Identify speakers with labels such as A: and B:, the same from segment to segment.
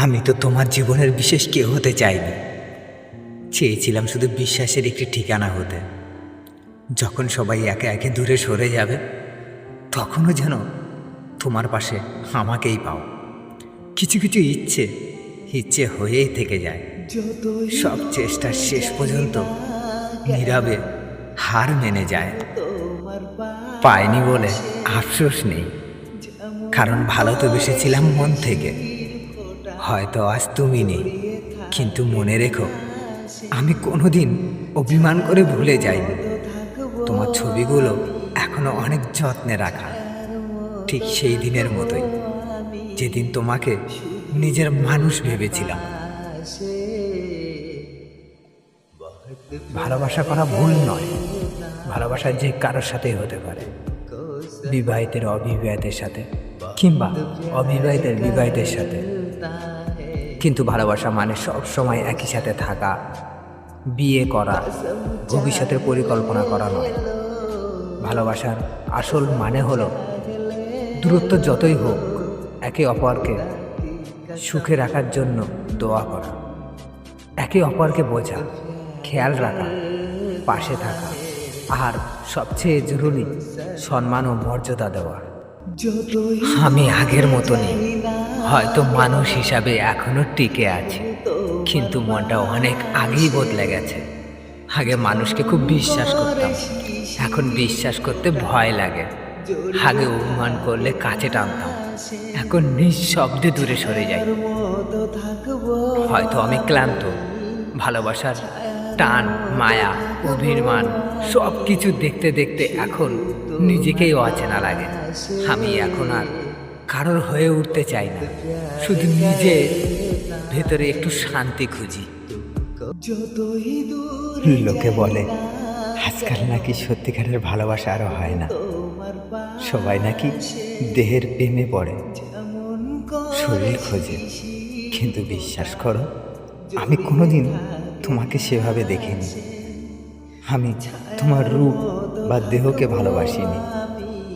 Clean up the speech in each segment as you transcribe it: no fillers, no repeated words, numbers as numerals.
A: আমি তো তোমার জীবনের বিশেষ কেউ হতে চাইনি, চেয়েছিলাম শুধু বিশ্বাসের একটি ঠিকানা হতে। যখন সবাই একে একে দূরে সরে যাবে, তখনও যেন তোমার পাশে আমাকেই পাও। কিছু কিছু ইচ্ছে হয়েই থেকে যায়। সব চেষ্টার শেষ পর্যন্ত নীরবে হার মেনে যায়। পাইনি বলে আফসোস নেই, কারণ ভালো তো বেসেছিলাম মন থেকে। হয়তো আজ তুমি নেই, কিন্তু মনে রেখো, আমি কোনোদিন অভিমান করে ভুলে যাইনি। তোমার ছবিগুলো এখনো অনেক যত্নে রাখা, ঠিক সেই দিনের মতোই, যেদিন তোমাকে নিজের মানুষ ভেবেছিলাম। ভালোবাসা করা ভুল নয়, ভালোবাসা যে কারোর সাথেই হতে পারে, বিবাহিতের অবিবাহিতের সাথে, কিংবা অবিবাহিতের বিবাহিতের সাথে। কিন্তু ভালোবাসা মানে সব সময় একই সাথে থাকা, বিয়ে করা, ভবিষ্যতের পরিকল্পনা করা নয়। ভালোবাসার আসল মানে হলো দূরত্ব যতই হোক, একে অপরকে সুখে রাখার জন্য দোয়া করা, একে অপরকে বোঝা, খেয়াল রাখা, পাশে থাকা, আর সবচেয়ে জরুরি সম্মান ও মর্যাদা দেওয়া। আমি আগের মতো নেই, হয়তো মানুষ হিসাবে এখনো টিকে আছি, কিন্তু মনটা অনেক আগেই বদলে গেছে। আগে মানুষকে খুব বিশ্বাস করতাম, এখন বিশ্বাস করতে ভয় লাগে। আগে অভিমান করলে কাছে টানতাম, এখন নিঃশব্দে দূরে সরে যাই। হয়তো আমি ক্লান্ত, ভালোবাসার টান, মায়া, অভিমান সব কিছু দেখতে দেখতে এখন নিজেকেই অচেনা লাগে। আমি এখন আর কারোর হয়ে উঠতে চাই না, শুধু নিজের ভেতরে একটু শান্তি খুঁজি। লোকে বলে আজকাল নাকি সত্যিকারের ভালোবাসা আরও হয় না, সবাই নাকি দেহের প্রেমে পড়ে, শরীর খোঁজে। কিন্তু বিশ্বাস করো, আমি কোনোদিন তোমাকে সেভাবে দেখিনি। আমি তোমার রূপ বা দেহকে ভালোবাসিনি,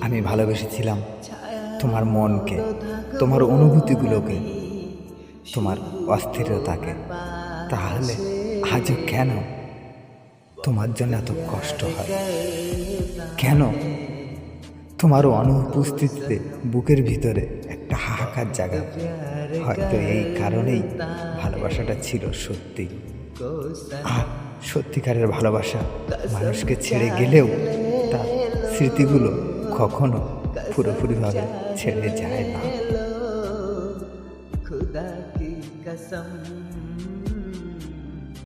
A: আমি ভালোবেসেছিলাম তোমার মনকে, তোমার অনুভূতিগুলোকে, তোমার অস্থিরতাকে। তাহলে আজও কেন তোমার জন্য এত কষ্ট হয়? কেন তোমার অনুপস্থিতিতে বুকের ভিতরে একটা হাহাকার জায়গা? হয়তো এই কারণেই ভালোবাসাটা ছিল সত্যি। আর সত্যিকারের ভালোবাসা মানুষকে ছেড়ে গেলেও তার স্মৃতিগুলো কখনো পুরোপুরিভাবে ছেড়ে যায় না।